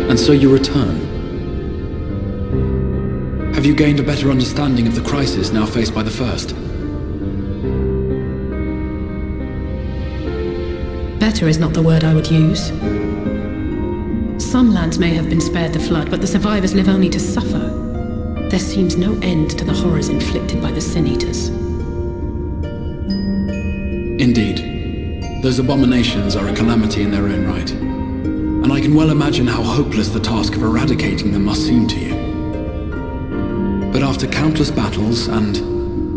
And so you return. Have you gained a better understanding of the crisis now faced by the First? Better is not the word I would use. Some lands may have been spared the flood, but the survivors live only to suffer. There seems no end to the horrors inflicted by the Sin Eaters. Indeed. Those abominations are a calamity in their own right. And I can well imagine how hopeless the task of eradicating them must seem to you. But after countless battles and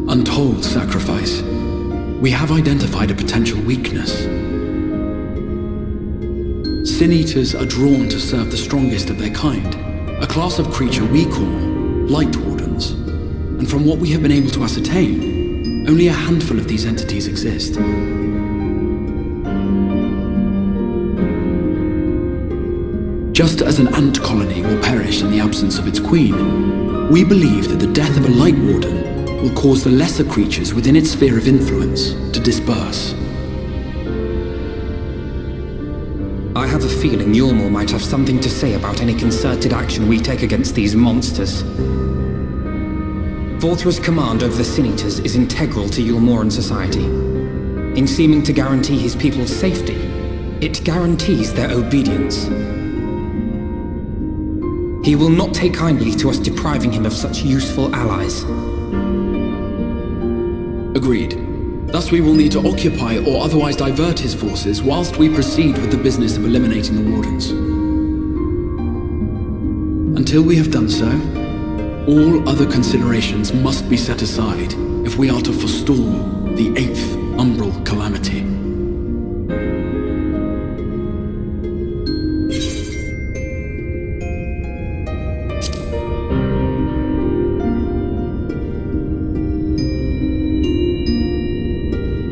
untold sacrifice, we have identified a potential weakness. Sin Eaters are drawn to serve the strongest of their kind, a class of creature we call Lightwardens. And from what we have been able to ascertain, only a handful of these entities exist. Just as an ant colony will perish in the absence of its queen, we believe that the death of a Lightwarden will cause the lesser creatures within its sphere of influence to disperse. I have a feeling Ylmor might have something to say about any concerted action we take against these monsters. Volthra's command over the Sin Eaters is integral to Ylmoran society. In seeming to guarantee his people's safety, it guarantees their obedience. He will not take kindly to us depriving him of such useful allies. Agreed. Thus we will need to occupy or otherwise divert his forces whilst we proceed with the business of eliminating the Wardens. Until we have done so, all other considerations must be set aside if we are to forestall the 8th Umbral Calamity.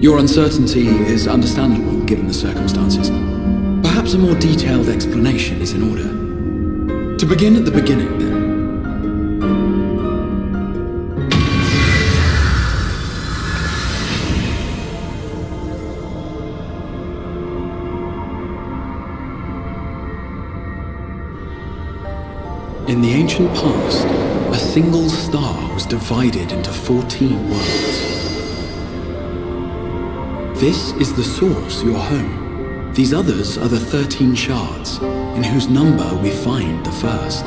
Your uncertainty is understandable given the circumstances. Perhaps a more detailed explanation is in order. To begin at the beginning, then. In the ancient past, a single star was divided into 14 worlds. This is the source, your home. These others are the 13 shards, in whose number we find the first.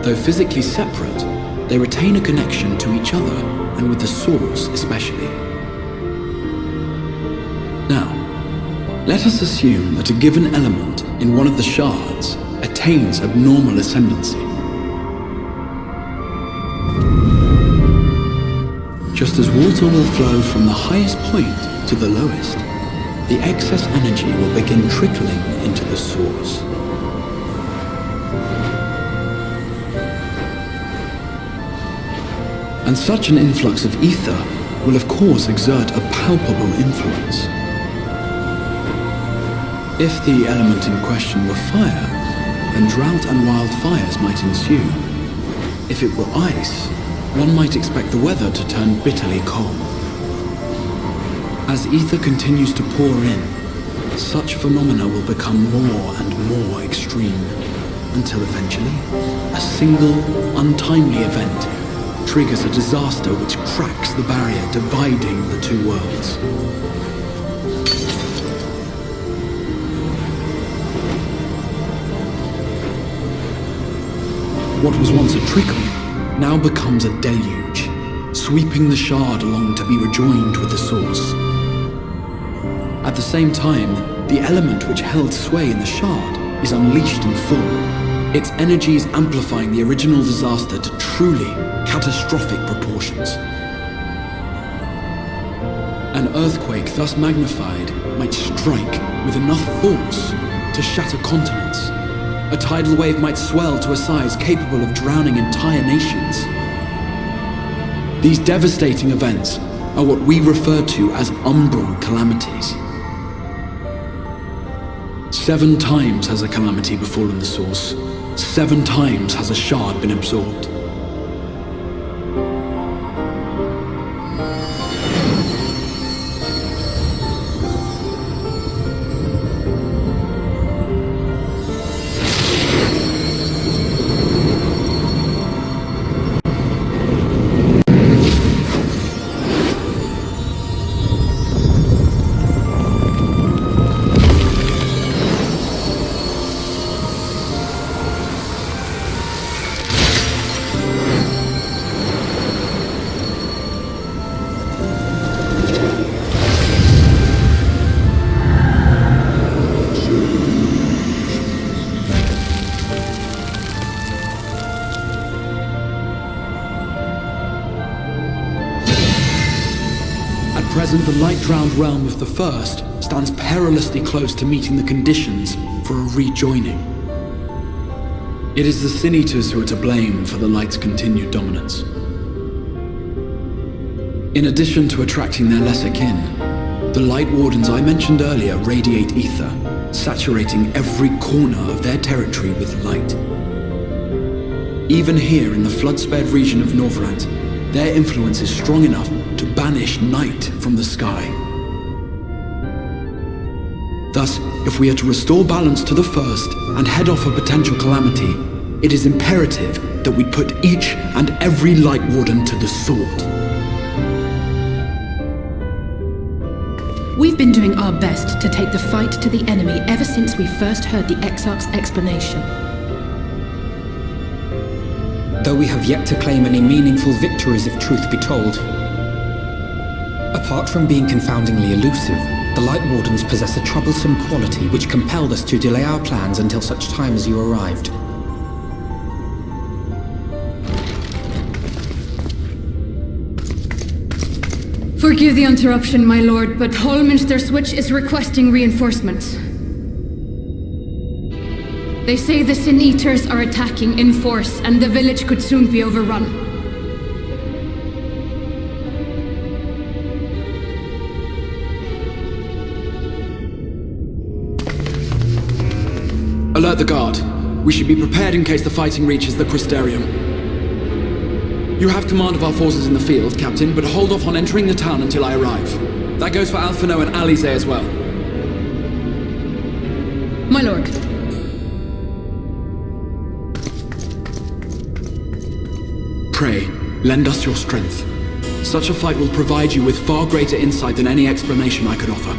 Though physically separate, they retain a connection to each other, and with the source especially. Now, let us assume that a given element in one of the shards attains abnormal ascendancy. Just as water will flow from the highest point to the lowest, the excess energy will begin trickling into the source. And such an influx of ether will of course exert a palpable influence. If the element in question were fire, then drought and wildfires might ensue. If it were ice, one might expect the weather to turn bitterly cold. As ether continues to pour in, such phenomena will become more and more extreme, until eventually, a single, untimely event triggers a disaster which cracks the barrier dividing the two worlds. What was once a trickle now becomes a deluge, sweeping the shard along to be rejoined with the source. At the same time, the element which held sway in the shard is unleashed in full, its energies amplifying the original disaster to truly catastrophic proportions. An earthquake thus magnified might strike with enough force to shatter continents. A tidal wave might swell to a size capable of drowning entire nations. These devastating events are what we refer to as umbral calamities. 7 times has a calamity befallen the source. 7 times has a shard been absorbed. present, the light-drowned realm of the First stands perilously close to meeting the conditions for a rejoining. It is the Sin Eaters who are to blame for the Light's continued dominance. In addition to attracting their lesser kin, the Lightwardens I mentioned earlier radiate ether, saturating every corner of their territory with light. Even here in the flood-spared region of Norvrant, their influence is strong enough to banish night from the sky. Thus, if we are to restore balance to the First and head off a potential calamity, it is imperative that we put each and every Lightwarden to the sword. We've been doing our best to take the fight to the enemy ever since we first heard the Exarch's explanation. Though we have yet to claim any meaningful victories if truth be told. Apart from being confoundingly elusive, the Lightwardens possess a troublesome quality which compelled us to delay our plans until such time as you arrived. Forgive the interruption, my lord, but Hallminster Switch is requesting reinforcements. They say the Sin Eaters are attacking in force, and the village could soon be overrun. Alert the guard. We should be prepared in case the fighting reaches the Crystarium. You have command of our forces in the field, Captain, but hold off on entering the town until I arrive. That goes for Alphino and Alize as well. My lord. Pray, lend us your strength. Such a fight will provide you with far greater insight than any explanation I could offer.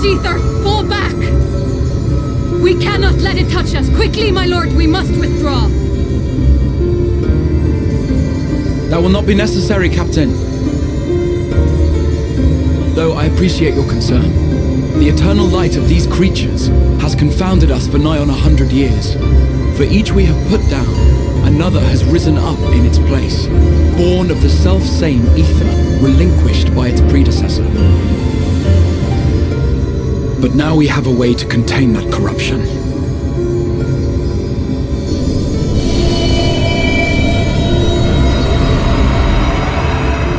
ether! Fall back! We cannot let it touch us! Quickly, my lord, we must withdraw! That will not be necessary, Captain. Though I appreciate your concern, the eternal light of these creatures has confounded us for nigh on 100 years. For each we have put down, another has risen up in its place, born of the self-same ether relinquished by its predecessor. But now we have a way to contain that corruption.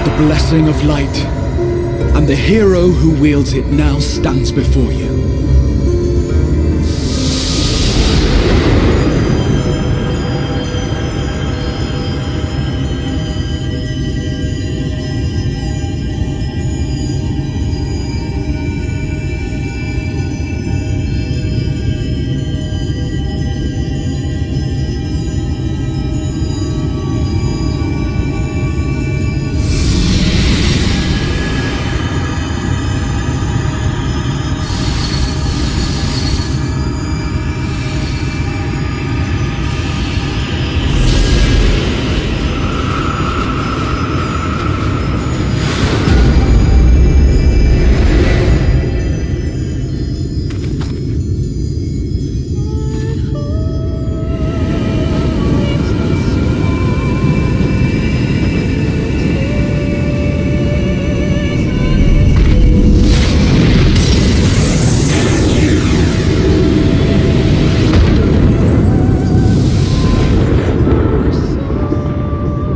The blessing of light, and the hero who wields it now stands before you.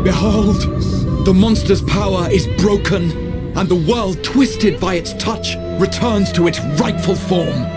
Behold, the monster's power is broken, and the world, twisted by its touch, returns to its rightful form.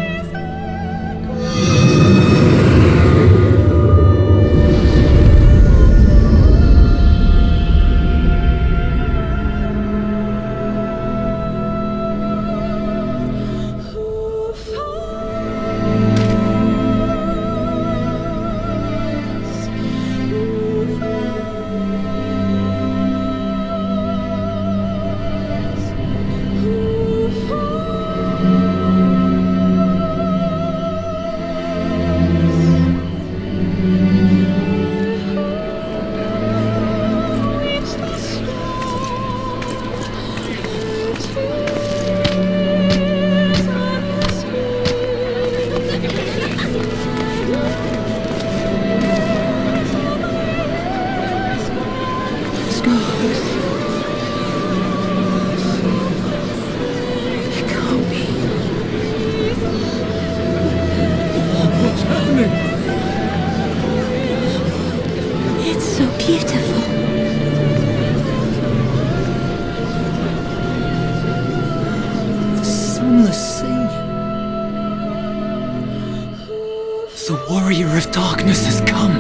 The warrior of darkness has come.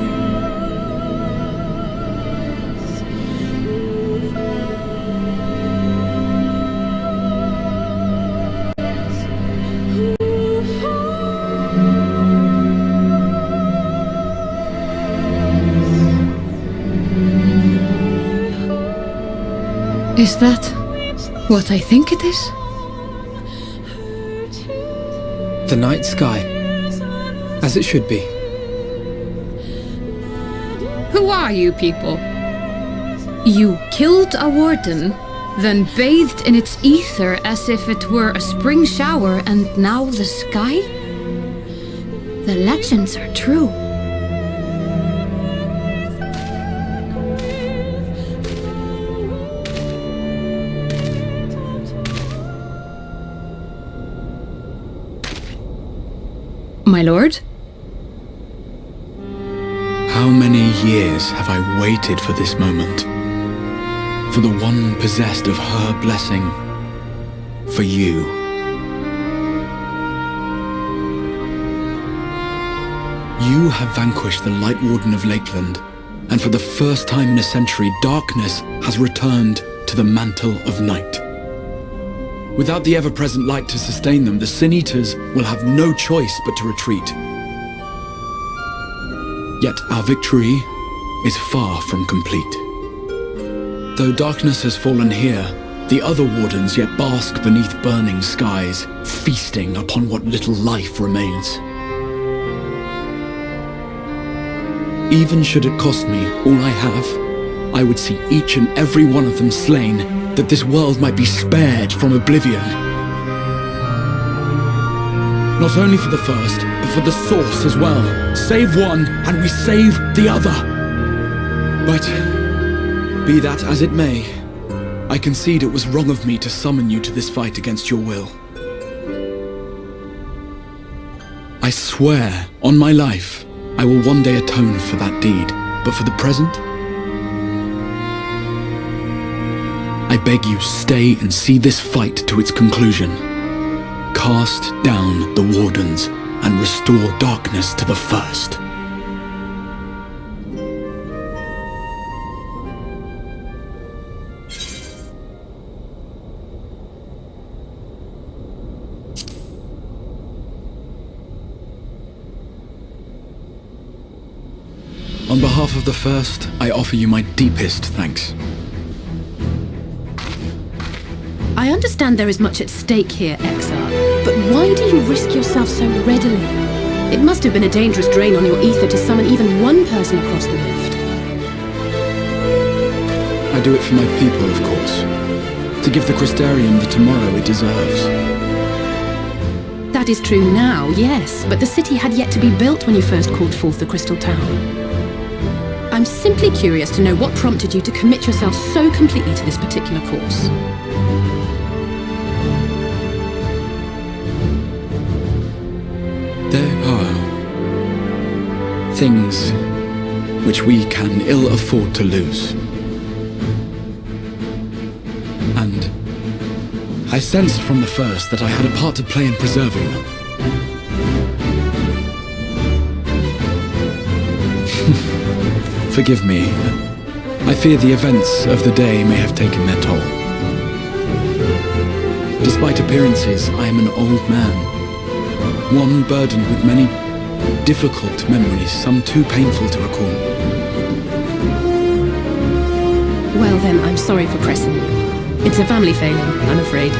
Is that what I think it is? The night sky, as it should be. Who are you people? You killed a warden, then bathed in its ether as if it were a spring shower, and now the sky? The legends are true. My lord? How many years have I waited for this moment? For the one possessed of her blessing. For you. You have vanquished the Lightwarden of Lakeland, and for the first time in a century, darkness has returned to the mantle of night. Without the ever-present light to sustain them, the Sin Eaters will have no choice but to retreat. Yet our victory is far from complete. Though darkness has fallen here, The other wardens yet bask beneath burning skies, feasting upon what little life remains. Even should it cost me all I have, I would see each and every one of them slain, that this world might be spared from oblivion. Not only for the first, but for the source as well. Save one, and we save the other. But, be that as it may, I concede it was wrong of me to summon you to this fight against your will. I swear, on my life, I will one day atone for that deed, but for the present, I beg you stay and see this fight to its conclusion. Cast down the Wardens and restore darkness to the first. On behalf of the First, I offer you my deepest thanks. I understand there is much at stake here, Exarch, but why do you risk yourself so readily? It must have been a dangerous drain on your ether to summon even one person across the rift. I do it for my people, of course. To give the Crystarium the tomorrow it deserves. That is true now, yes, but the city had yet to be built when you first called forth the Crystal Tower. I'm simply curious to know what prompted you to commit yourself so completely to this particular course. There are things which we can ill afford to lose. And I sensed from the first that I had a part to play in preserving them. Forgive me. I fear the events of the day may have taken their toll. Despite appearances, I am an old man. One burdened with many difficult memories, some too painful to recall. Well then, I'm sorry for pressing you. It's a family failing, I'm afraid.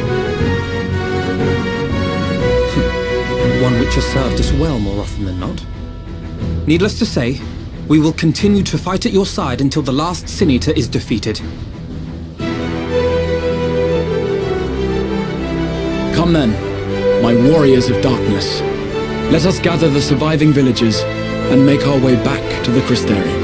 One which has served us well more often than not. Needless to say, we will continue to fight at your side until the last Sin Eater is defeated. Come then, my warriors of darkness. Let us gather the surviving villagers and make our way back to the Crystarium.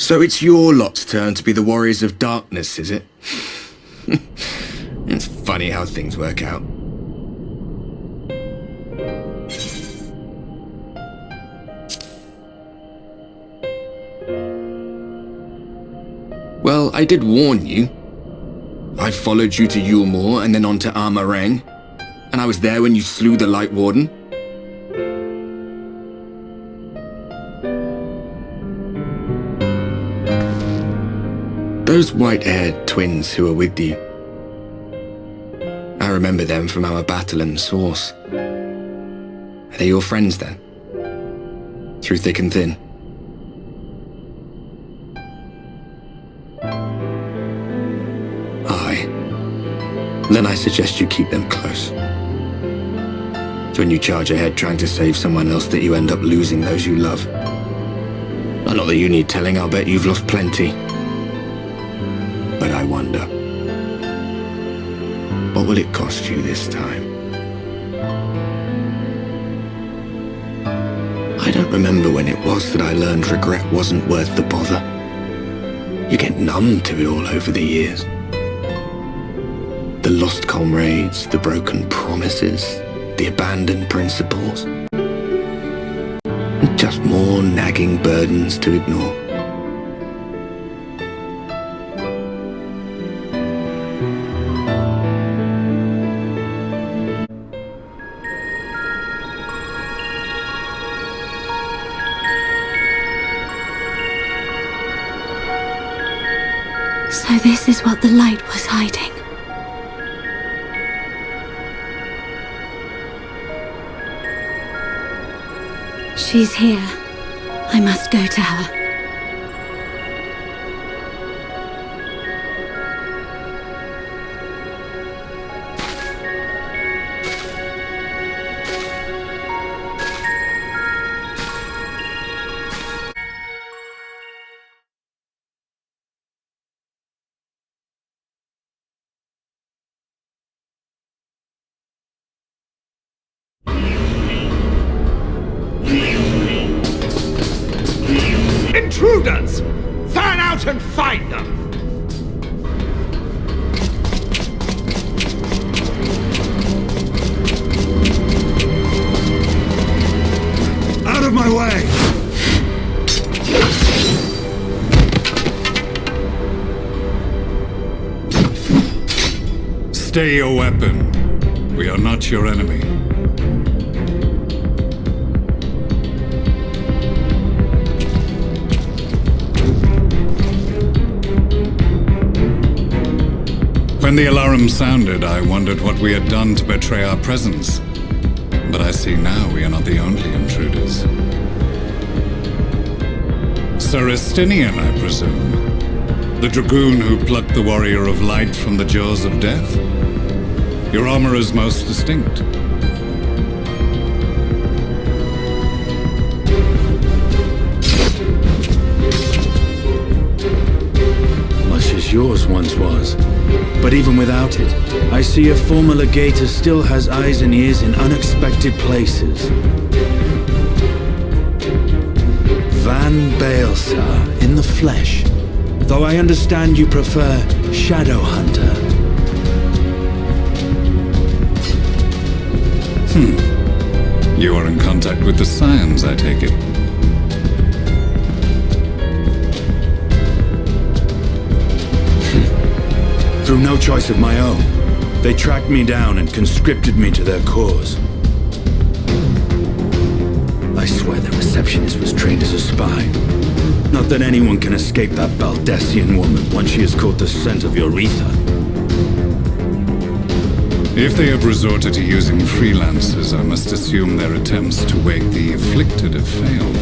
So it's your lot's turn to be the Warriors of Darkness, is it? It's funny how things work out. Well, I did warn you. I followed you to Yulmore and then on to Armarang, and I was there when you slew the Lightwarden. Those white-haired twins who were with you, I remember them from our battle in the Source. Are they your friends then? Through thick and thin? Aye. Then I suggest you keep them close. It's when you charge ahead trying to save someone else that you end up losing those you love. Not that you need telling, I'll bet you've lost plenty. But I wonder, what will it cost you this time? I don't remember when it was that I learned regret wasn't worth the bother. You get numb to it all over the years. The lost comrades, the broken promises, the abandoned principles. Just more nagging burdens to ignore. So this is what the light was hiding. She's here. I must go to her. Intruders! Fan out and find them! Out of my way! Stay your weapon. We are not your enemy. When the alarm sounded, I wondered what we had done to betray our presence. But I see now we are not the only intruders. Sir Estinian, I presume. The dragoon who plucked the Warrior of Light from the jaws of death. Your armor is most distinct. Much as yours once was. But even without it, I see a former legator still has eyes and ears in unexpected places. Van Baelsar in the flesh. Though I understand you prefer Shadow Hunter. You are in contact with the Scions, I take it. Through no choice of my own, they tracked me down and conscripted me to their cause. I swear the receptionist was trained as a spy. Not that anyone can escape that Baldessian woman once she has caught the scent of your ether. If they have resorted to using freelancers, I must assume their attempts to wake the afflicted have failed.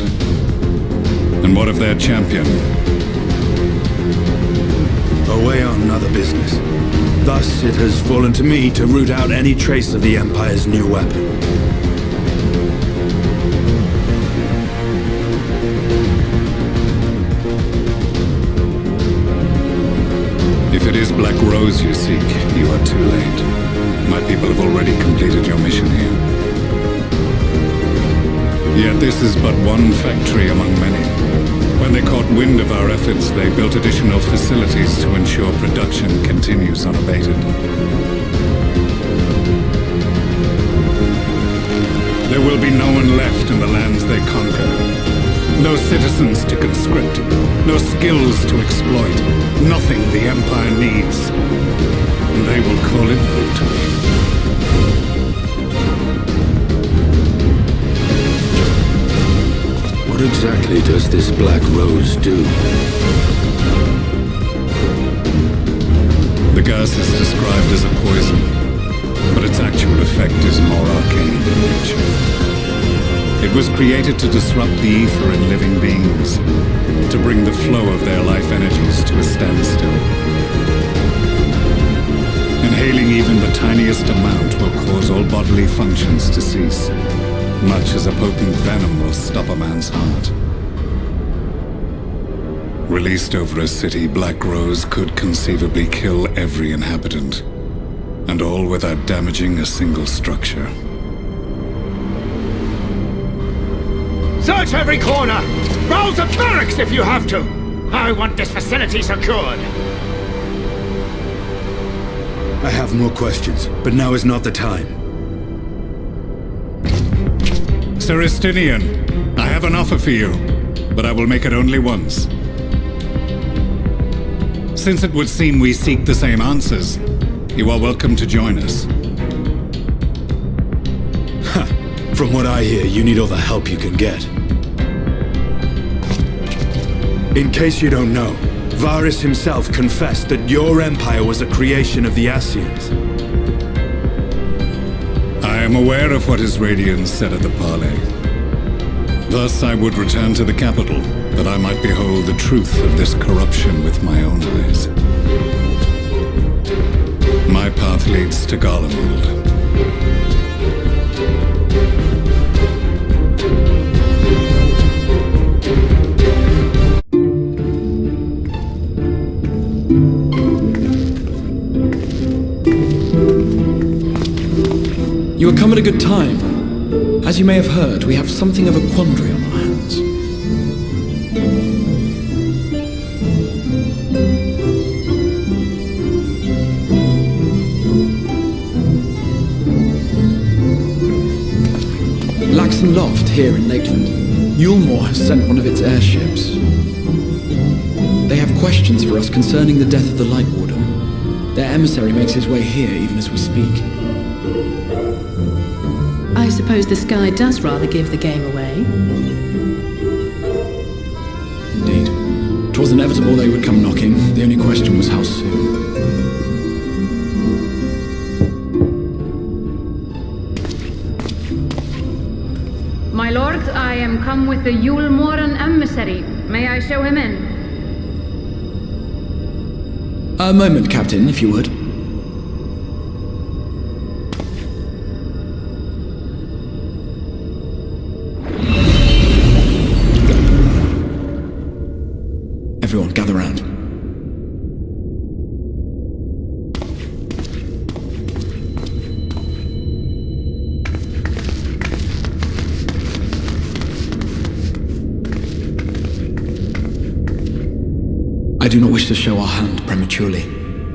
And what of their champion? Away on other business. Thus, it has fallen to me to root out any trace of the Empire's new weapon. If it is Black Rose you seek, you are too late. My people have already completed your mission here. Yet this is but one factory among many. When they caught wind of our efforts, they built additional facilities to ensure production continues unabated. There will be no one left in the lands they conquer. No citizens to conscript. No skills to exploit. Nothing the Empire needs. And they will call it victory. What exactly does this Black Rose do? The gas is described as a poison, but its actual effect is more arcane in nature. It was created to disrupt the ether in living beings, to bring the flow of their life energies to a standstill. Inhaling even the tiniest amount will cause all bodily functions to cease, much as a potent venom will stop a man's heart. Released over a city, Black Rose could conceivably kill every inhabitant, and all without damaging a single structure. Search every corner! Rouse the barracks if you have to! I want this facility secured! I have more questions, but now is not the time. Sir Estinian, I have an offer for you, but I will make it only once. Since it would seem we seek the same answers, you are welcome to join us. From what I hear, you need all the help you can get. In case you don't know, Varys himself confessed that your empire was a creation of the Ascians. I am aware of what his Radiance said at the parley. Thus I would return to the capital, that I might behold the truth of this corruption with my own eyes. My path leads to Garlemald. You have come at a good time. As you may have heard, we have something of a quandary on our hands. Laxon Loft here in Lakeland. Yulmore has sent one of its airships. They have questions for us concerning the death of the Lightwarden. Their emissary makes his way here even as we speak. I suppose the sky does rather give the game away. Indeed. 'Twas inevitable they would come knocking. The only question was how soon. My lord, I am come with the Yulmoren emissary. May I show him in? A moment, Captain, if you would. Everyone, gather round. I do not wish to show our hand prematurely.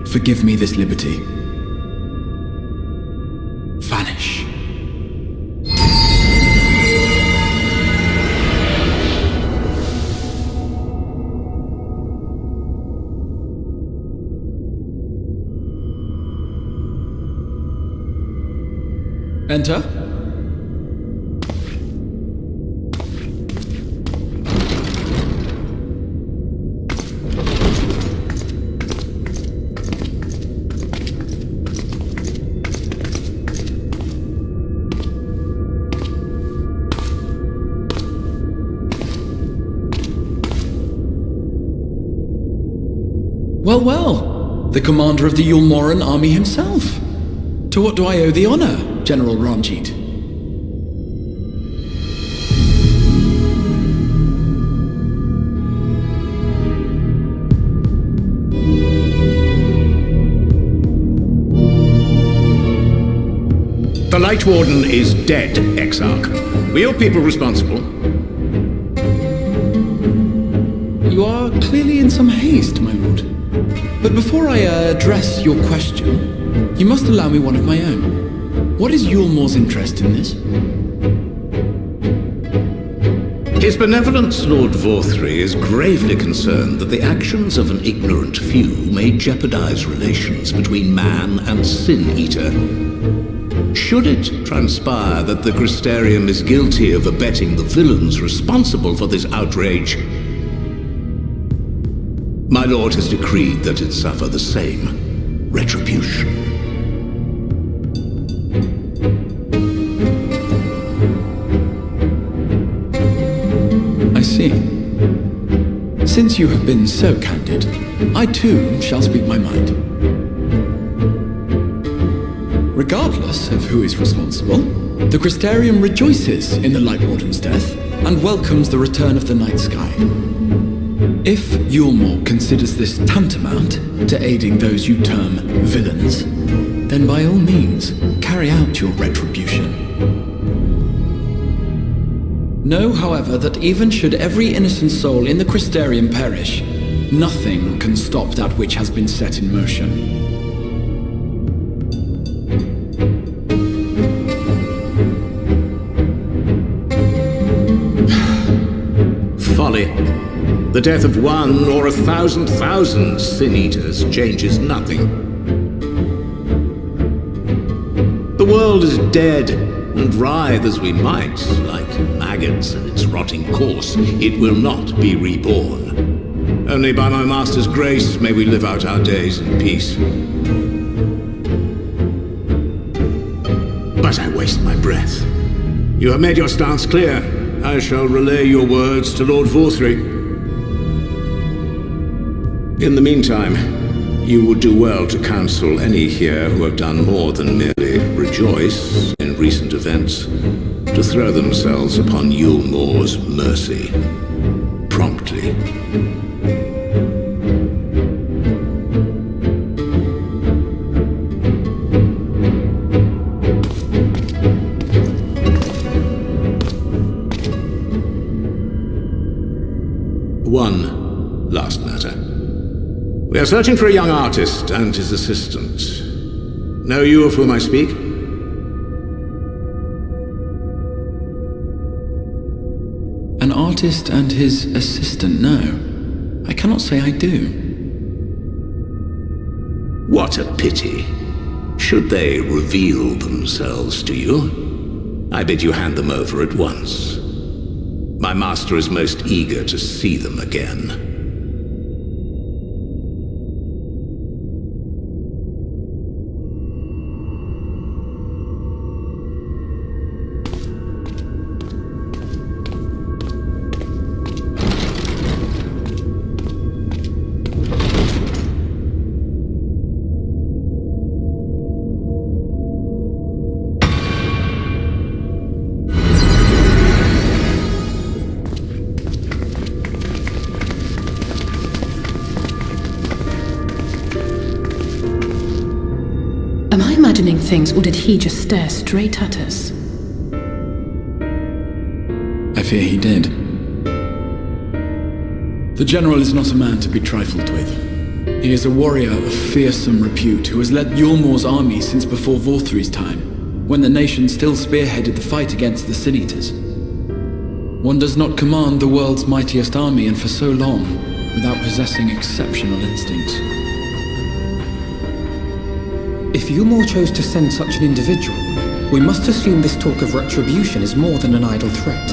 Forgive me this liberty. Vanish. Enter. Well, well, the commander of the Yulmoren army himself. To what do I owe the honor, General Ranjit? The Lightwarden is dead, Exarch. Were your people responsible? You are clearly in some haste, my lord. But before I address your question, you must allow me one of my own. What is Yulmore's interest in this? His Benevolence, Lord Vorthry, is gravely concerned that the actions of an ignorant few may jeopardize relations between man and Sin-Eater. Should it transpire that the Crystarium is guilty of abetting the villains responsible for this outrage, my lord has decreed that it suffer the same retribution. I see. Since you have been so candid, I too shall speak my mind. Regardless of who is responsible, the Crystarium rejoices in the Lightwarden's death and welcomes the return of the night sky. If Yulmore considers this tantamount to aiding those you term villains, then by all means, carry out your retribution. Know, however, that even should every innocent soul in the Crystarium perish, nothing can stop that which has been set in motion. Folly. The death of one or 1,000 Sin-Eaters changes nothing. The world is dead, and writhe as we might, like maggots in its rotting course, it will not be reborn. Only by my master's grace may we live out our days in peace. But I waste my breath. You have made your stance clear. I shall relay your words to Lord Vorthry. In the meantime, you would do well to counsel any here who have done more than merely rejoice in recent events, to throw themselves upon Yulmore's mercy, promptly. One last matter. We are searching for a young artist and his assistant. Know you of whom I speak? An artist and his assistant, no. I cannot say I do. What a pity. Should they reveal themselves to you, I bid you hand them over at once. My master is most eager to see them again. Am I imagining things, or did he just stare straight at us? I fear he did. The General is not a man to be trifled with. He is a warrior of fearsome repute who has led Yulmore's army since before Vorthry's time, when the nation still spearheaded the fight against the Sin-Eaters. One does not command the world's mightiest army, and for so long, without possessing exceptional instincts. If Yulmore chose to send such an individual, we must assume this talk of retribution is more than an idle threat.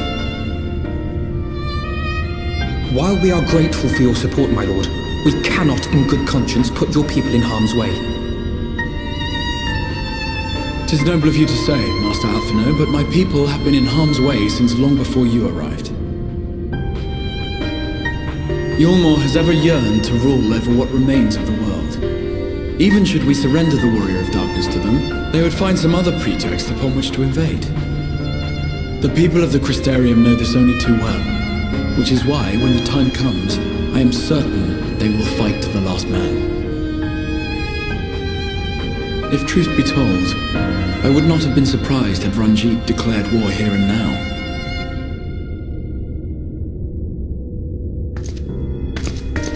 While we are grateful for your support, my lord, we cannot in good conscience put your people in harm's way. 'Tis noble of you to say, Master Alphino, but my people have been in harm's way since long before you arrived. Yulmore has ever yearned to rule over what remains of the world. Even should we surrender the Warrior of Darkness to them, they would find some other pretext upon which to invade. The people of the Crystarium know this only too well, which is why, when the time comes, I am certain they will fight to the last man. If truth be told, I would not have been surprised had Ranjit declared war here and now.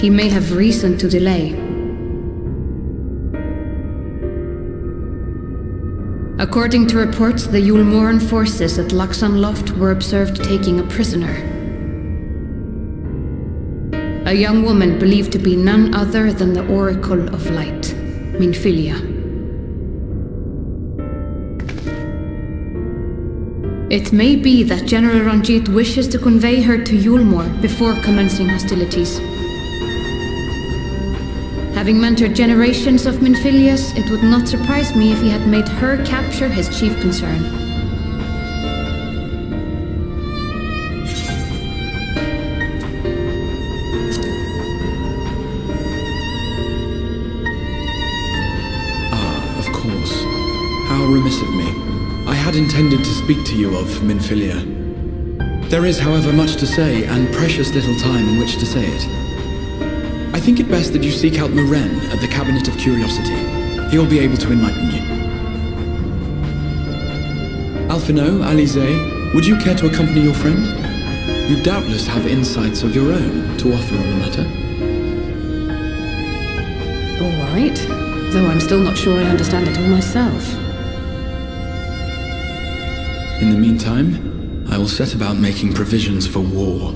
he may have reason to delay. According to reports, the Yulmoran forces at Laxan Loft were observed taking a prisoner. A young woman believed to be none other than the Oracle of Light, Minfilia. It may be that General Ranjit wishes to convey her to Yulmor before commencing hostilities. Having mentored generations of Minfilias, it would not surprise me if he had made her capture his chief concern. Ah, of course. How remiss of me. I had intended to speak to you of Minfilia. There is, however, much to say, and precious little time in which to say it. I think it best that you seek out Maren at the Cabinet of Curiosity. He'll be able to enlighten you. Alphino, Alize, would you care to accompany your friend? You doubtless have insights of your own to offer on the matter. All right, though I'm still not sure I understand it all myself. In the meantime, I will set about making provisions for war.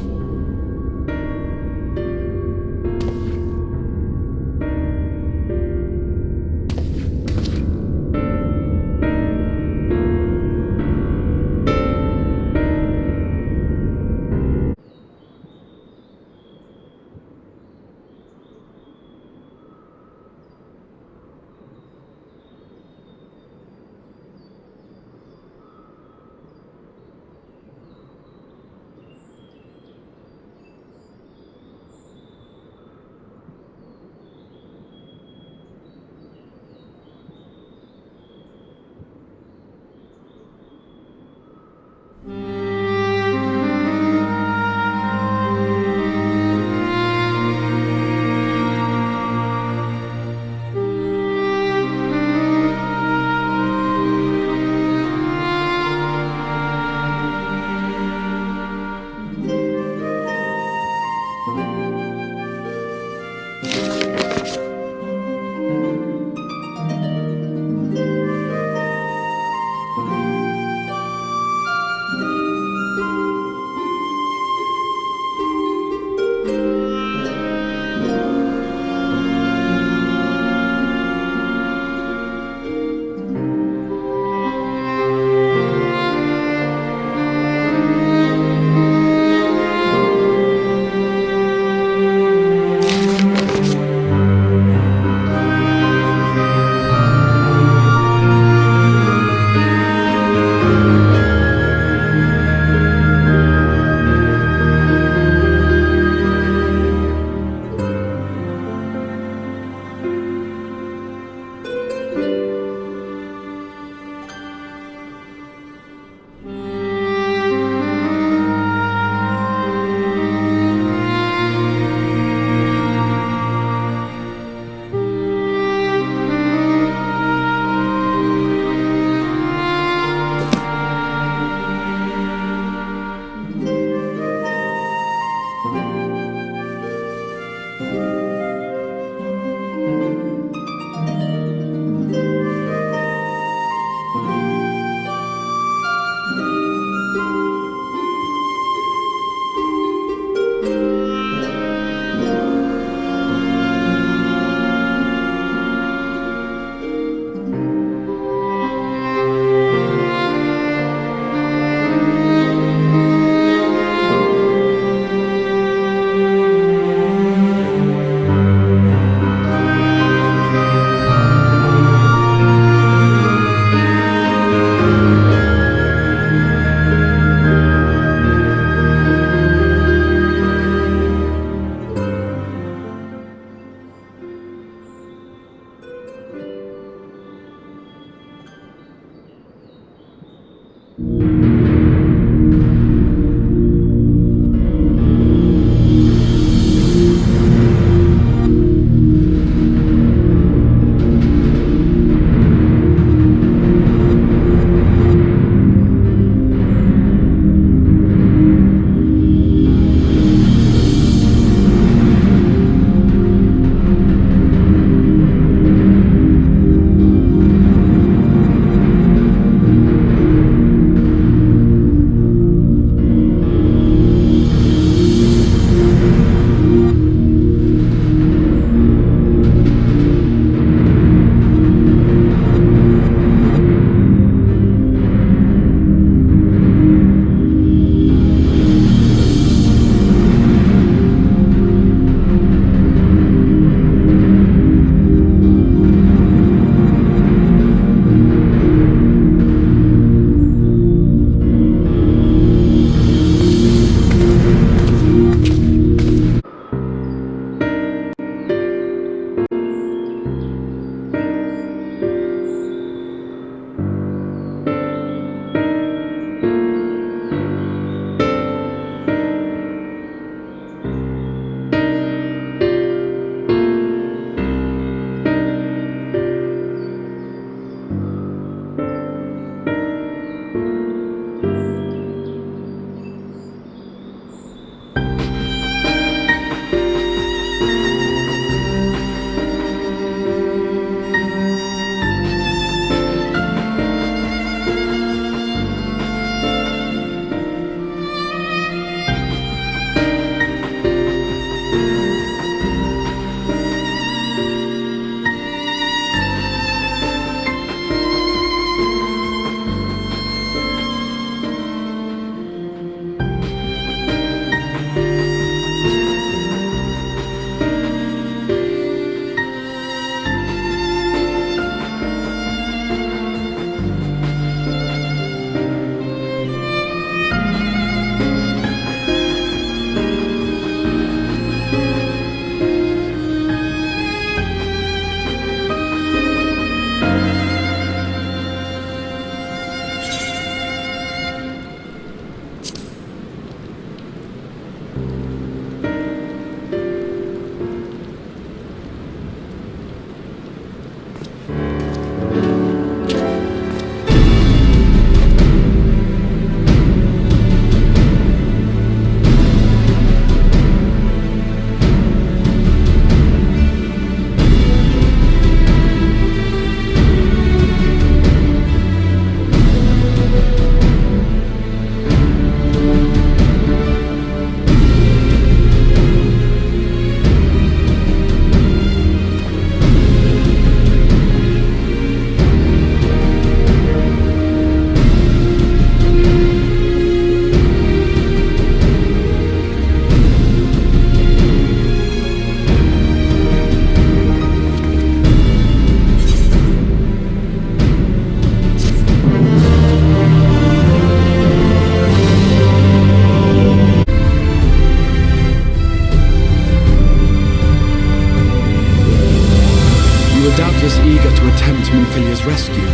Minfilia's rescue,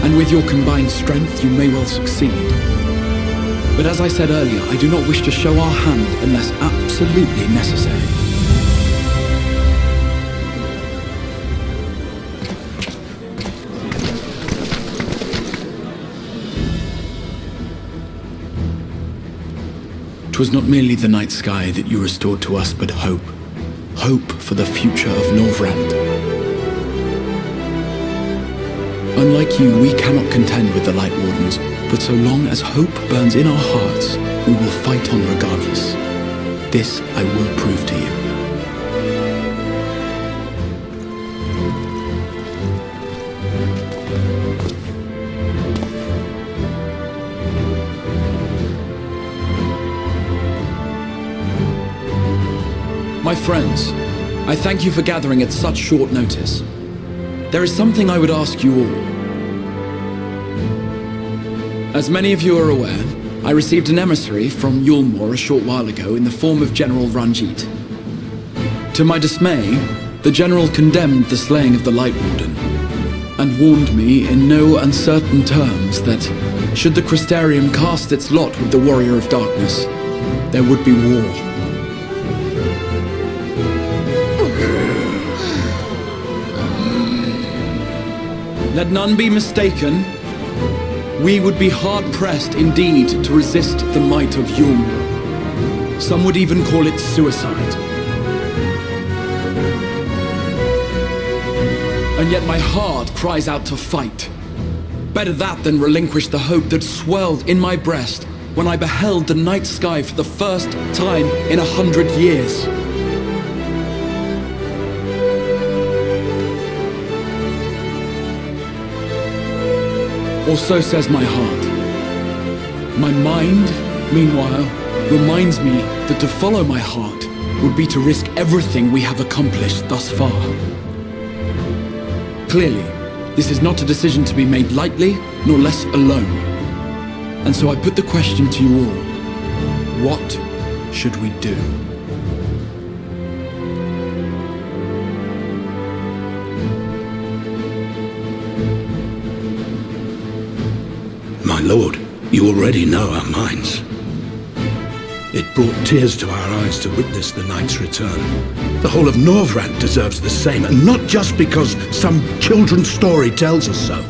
and with your combined strength you may well succeed. But as I said earlier, I do not wish to show our hand unless absolutely necessary. "'Twas not merely the night sky that you restored to us, but hope. Hope for the future of Norvrand. Unlike you, we cannot contend with the Lightwardens, but so long as hope burns in our hearts, we will fight on regardless. This I will prove to you." My friends, I thank you for gathering at such short notice. There is something I would ask you all. As many of you are aware, I received an emissary from Yulmore a short while ago in the form of General Ranjit. To my dismay, the General condemned the slaying of the Lightwarden, and warned me in no uncertain terms that, should the Crystarium cast its lot with the Warrior of Darkness, there would be war. Let none be mistaken. We would be hard-pressed indeed to resist the might of Yulmore. Some would even call it suicide. And yet my heart cries out to fight. Better that than relinquish the hope that swelled in my breast when I beheld the night sky for the first time in 100 years. Or so says my heart. My mind, meanwhile, reminds me that to follow my heart would be to risk everything we have accomplished thus far. Clearly, this is not a decision to be made lightly, nor less alone. And so I put the question to you all. What should we do? My lord, you already know our minds. It brought tears to our eyes to witness the knight's return. The whole of Norvrand deserves the same, and not just because some children's story tells us so.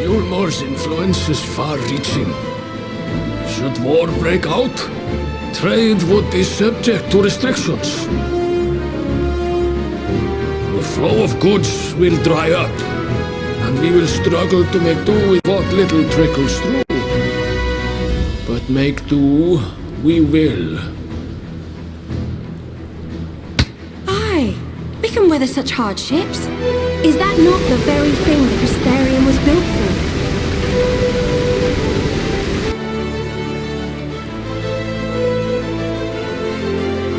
Yulmore's influence is far-reaching. Should war break out, trade would be subject to restrictions. The flow of goods will dry up, and we will struggle to make do with what little trickles through. But make do we will. Aye, we can weather such hardships. Is that not the very thing the Crystarium was built for?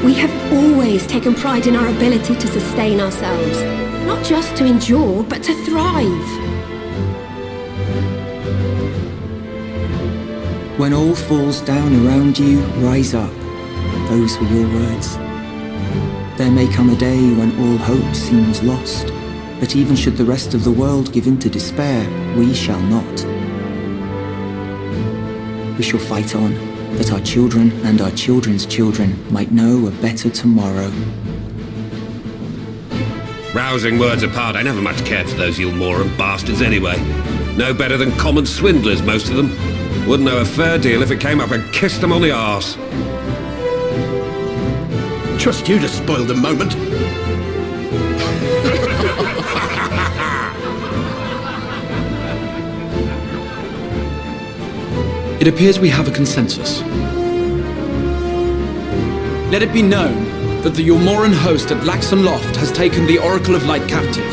We have always taken pride in our ability to sustain ourselves. Not just to endure, but to thrive. When all falls down around you, rise up. Those were your words. There may come a day when all hope seems lost, but even should the rest of the world give in to despair, we shall not. We shall fight on, that our children and our children's children might know a better tomorrow. Rousing words apart, I never much cared for those Yulmoran bastards anyway. No better than common swindlers, most of them. Wouldn't know a fair deal if it came up and kissed them on the arse. Trust you to spoil the moment. It appears we have a consensus. Let it be known that the Yulmoran host at Laxon Loft has taken the Oracle of Light captive.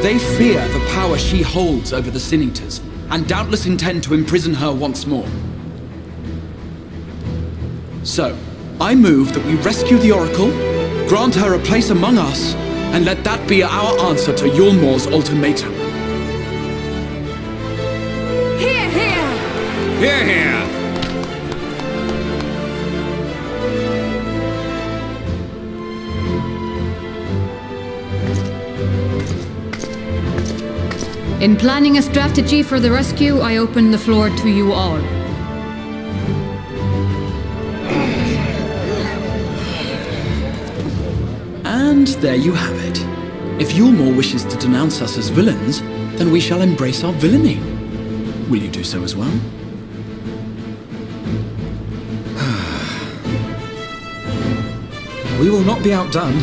They fear the power she holds over the Sin Eaters, and doubtless intend to imprison her once more. So, I move that we rescue the Oracle, grant her a place among us, and let that be our answer to Yulmore's ultimatum. Hear, hear! Hear, hear! In planning a strategy for the rescue, I open the floor to you all. And there you have it. If Yulmore wishes to denounce us as villains, then we shall embrace our villainy. Will you do so as well? We will not be outdone.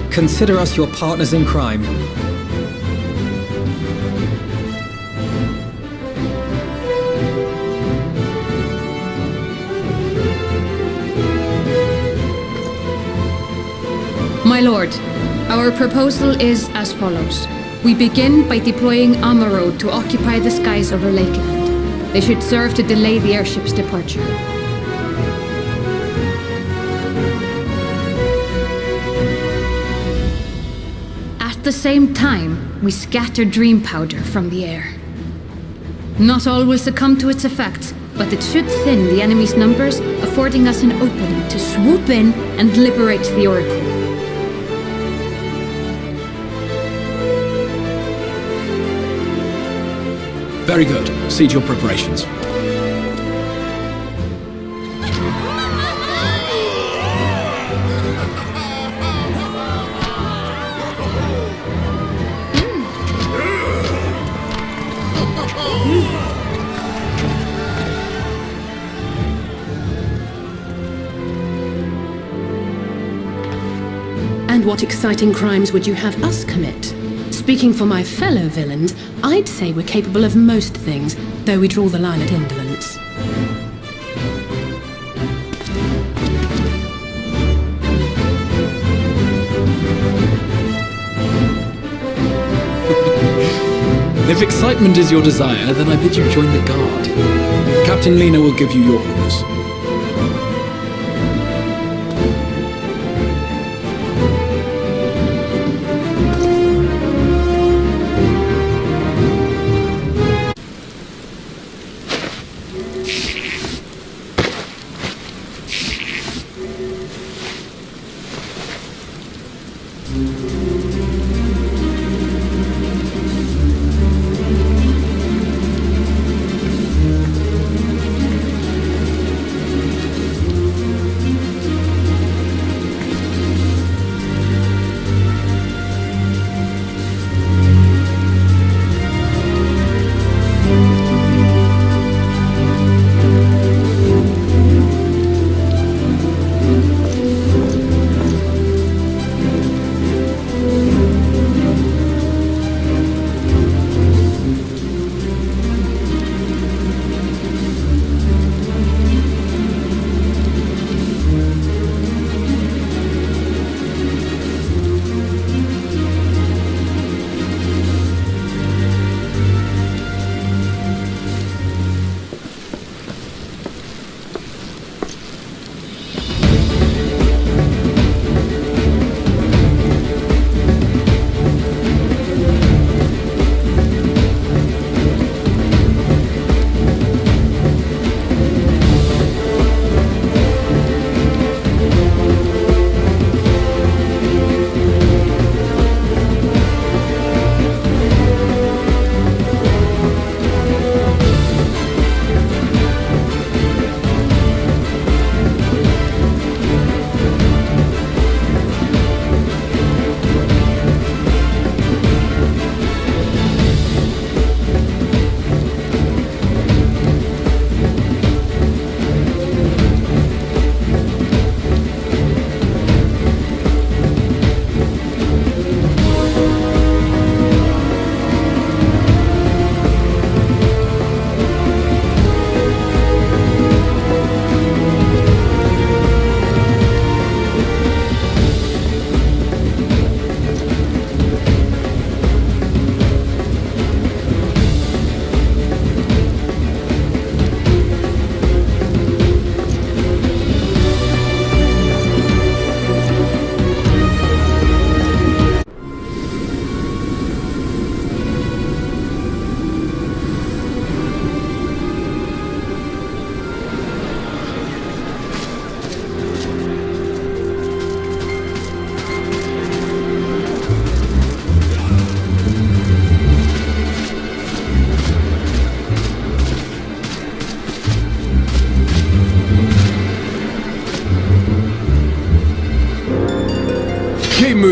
Consider us your partners in crime. My lord, our proposal is as follows. We begin by deploying Amaro to occupy the skies over Lakeland. They should serve to delay the airship's departure. At the same time, we scatter dream powder from the air. Not all will succumb to its effects, but it should thin the enemy's numbers, affording us an opening to swoop in and liberate the Oracle. Very good. See to your preparations. And what exciting crimes would you have us commit? Speaking for my fellow villains, I'd say we're capable of most things, though we draw the line at indolence. If excitement is your desire, then I bid you join the guard. Captain Lena will give you your orders.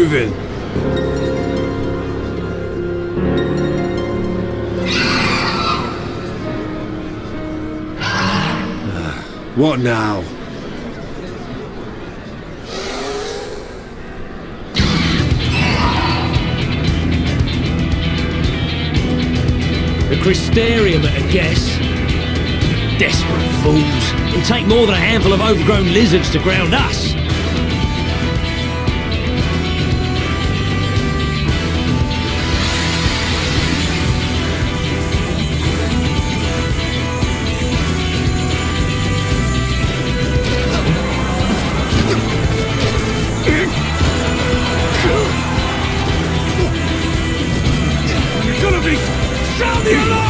moving. What now? The Crystarium at a guess. Desperate fools. It'll take more than a handful of overgrown lizards to ground us. Sound the alarm!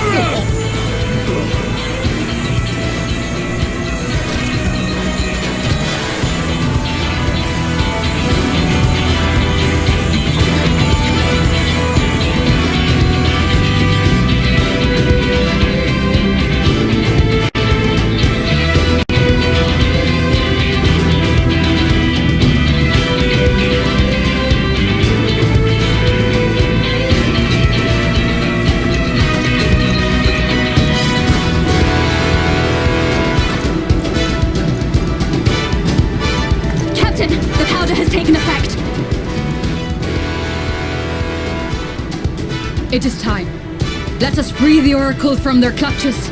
It is time. Let us free the Oracle from their clutches.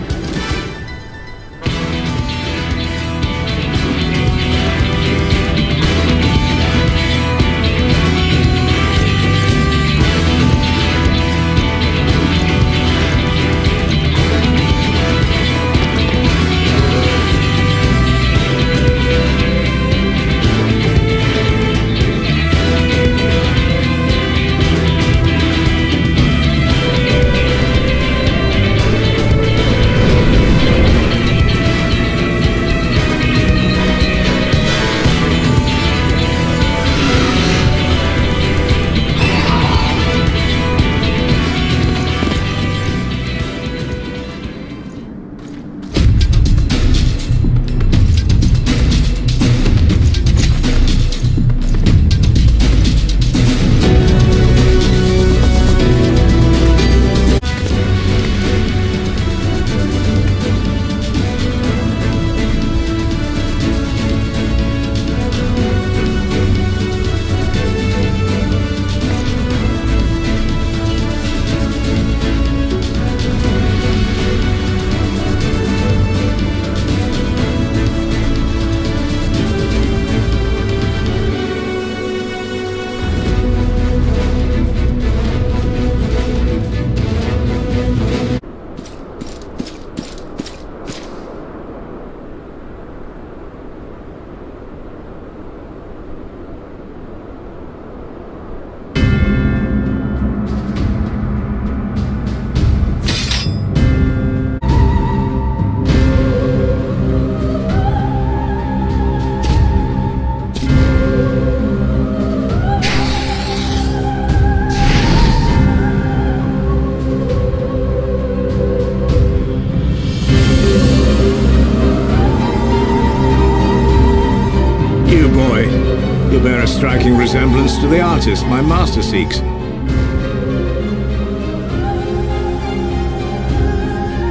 Striking resemblance to the artist my master seeks.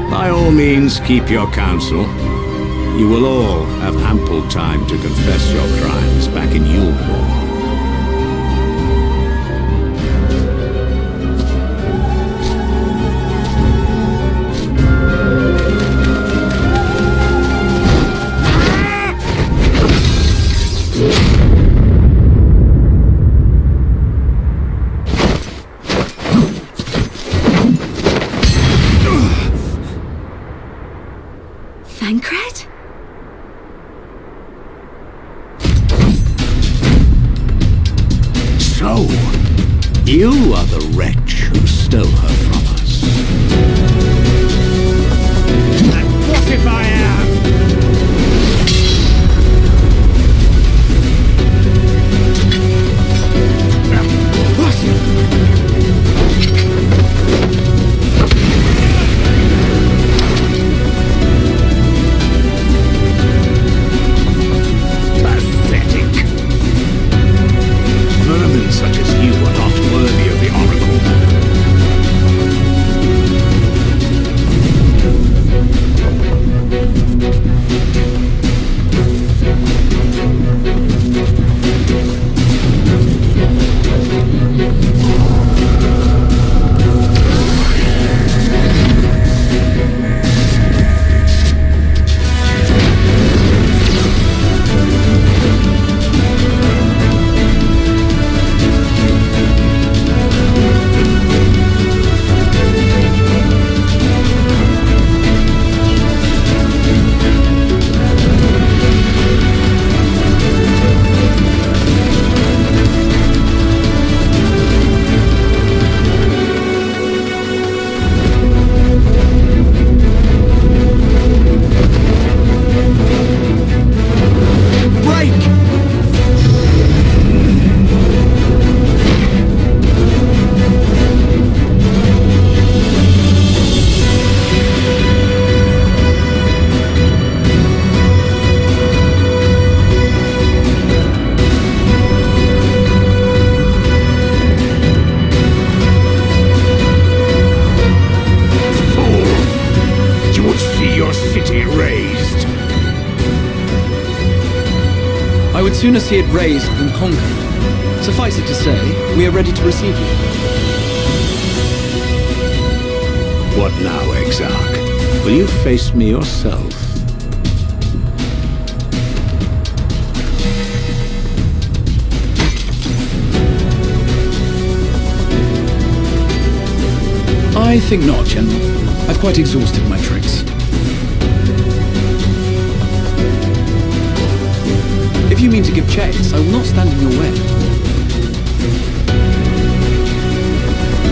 By all means, keep your counsel. You will all have ample time to confess your crimes back in Yulebor. You are the wretch who stole her from us. And what if I am? Pathetic. Vermin such as would sooner see it razed than conquered. Suffice it to say, we are ready to receive you. What now, Exarch? Will you face me yourself? I think not, General. I've quite exhausted my tricks. If you mean to give chase, I will not stand in your way.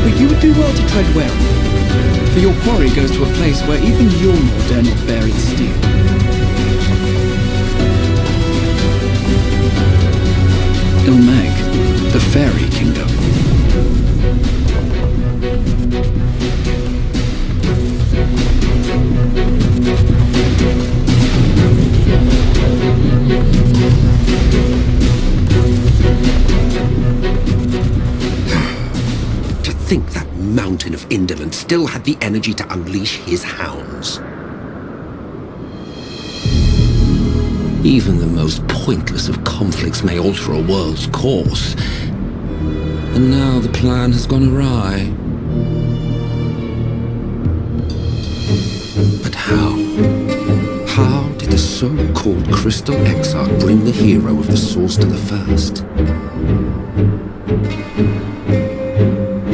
But you would do well to tread warily, for your quarry goes to a place where even Yulmor dare not bear its steel. Ilmeg, the Fairy Kingdom. Think that mountain of indolence still had the energy to unleash his hounds. Even the most pointless of conflicts may alter a world's course. And now the plan has gone awry. But how? How did the so-called Crystal Exarch bring the hero of the Source to the First?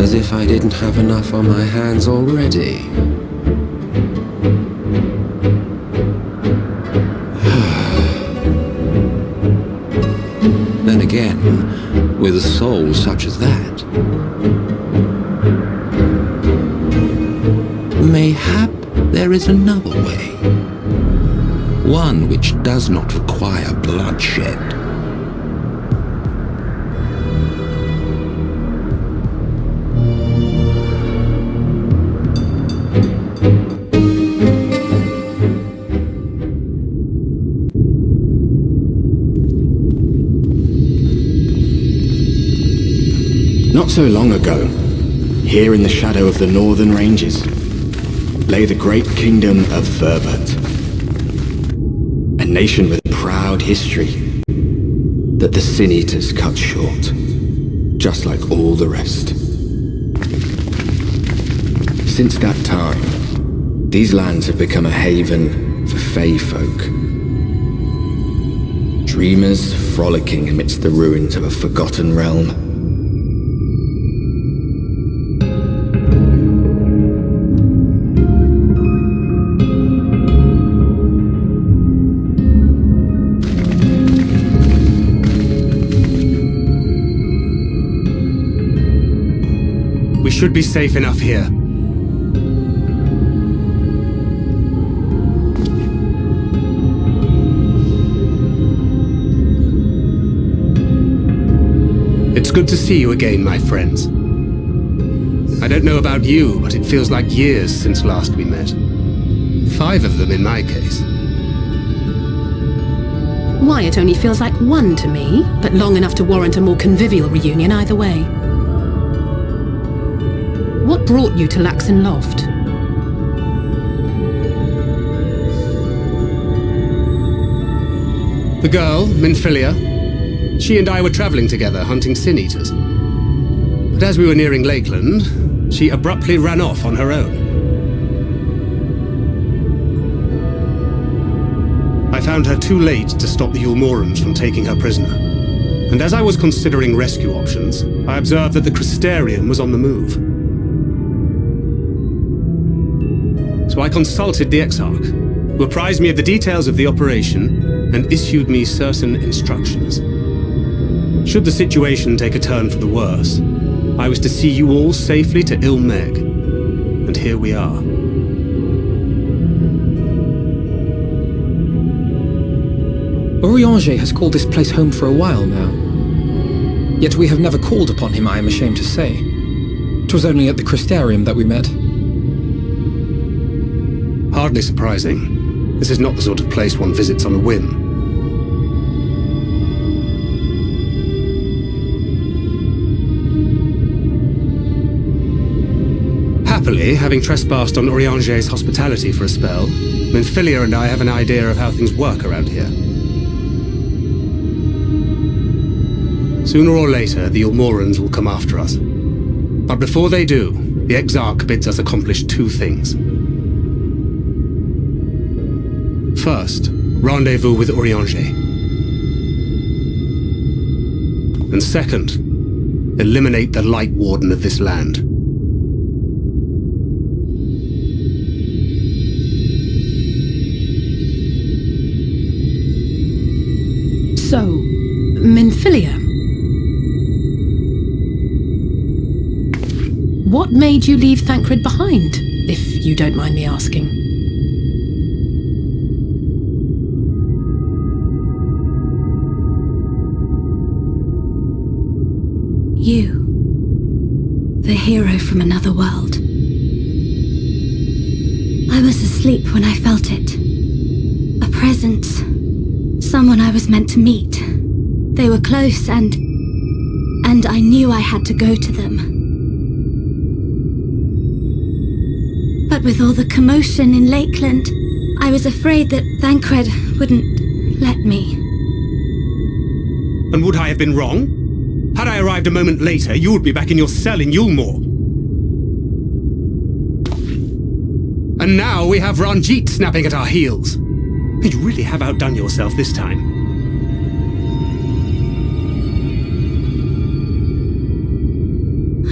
As if I didn't have enough on my hands already. Then again, with a soul such as that, mayhap there is another way. One which does not require bloodshed. Not so long ago, here in the shadow of the northern ranges, lay the great kingdom of Verbert. A nation with a proud history that the Sin Eaters cut short, just like all the rest. Since that time, these lands have become a haven for Fey folk. Dreamers frolicking amidst the ruins of a forgotten realm. We should be safe enough here. It's good to see you again, my friends. I don't know about you, but it feels like years since last we met. 5 of them in my case. Why, it only feels like 1 to me, but long enough to warrant a more convivial reunion either way. What brought you to Laxon Loft? The girl, Minfilia, she and I were traveling together hunting Sin Eaters. But as we were nearing Lakeland, she abruptly ran off on her own. I found her too late to stop the Yulmorans from taking her prisoner. And as I was considering rescue options, I observed that the Crystarium was on the move. So I consulted the Exarch, who apprised me of the details of the operation and issued me certain instructions. Should the situation take a turn for the worse, I was to see you all safely to Ilmeg. And here we are. Orianger has called this place home for a while now. Yet we have never called upon him, I am ashamed to say. 'Twas only at the Crystarium that we met. Hardly surprising. This is not the sort of place one visits on a whim. Happily, having trespassed on Orianger's hospitality for a spell, Minfilia and I have an idea of how things work around here. Sooner or later, the Ilmorans will come after us. But before they do, the Exarch bids us accomplish two things. First, rendezvous with Urianger. And second, eliminate the Lightwarden of this land. So, Minfilia. What made you leave Thancred behind, if you don't mind me asking? You. The hero from another world. I was asleep when I felt it. A presence. Someone I was meant to meet. They were close and I knew I had to go to them. But with all the commotion in Lakeland, I was afraid that Thancred wouldn't let me. And would I have been wrong? Had I arrived a moment later, you would be back in your cell in Yulmore. And now we have Ranjit snapping at our heels. You really have outdone yourself this time.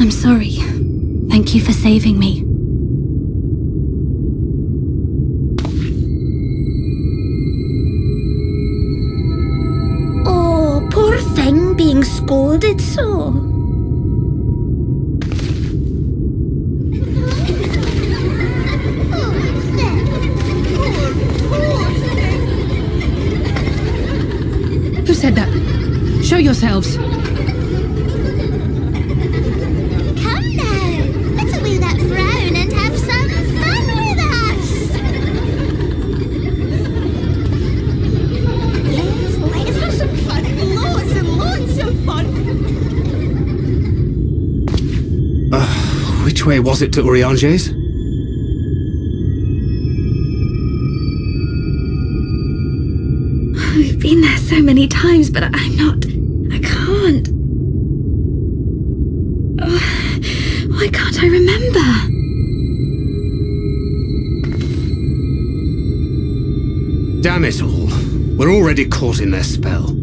I'm sorry. Thank you for saving me. Oh, poor thing being scolded so. Who said that? Show yourselves. Come now, put away that frown and have some fun with us. Yes, let's have some fun. Lots and lots of fun. Which way was it to Urianger's? We've been there so many times, but I can't. Oh, why can't I remember? Damn it all. We're already caught in their spell.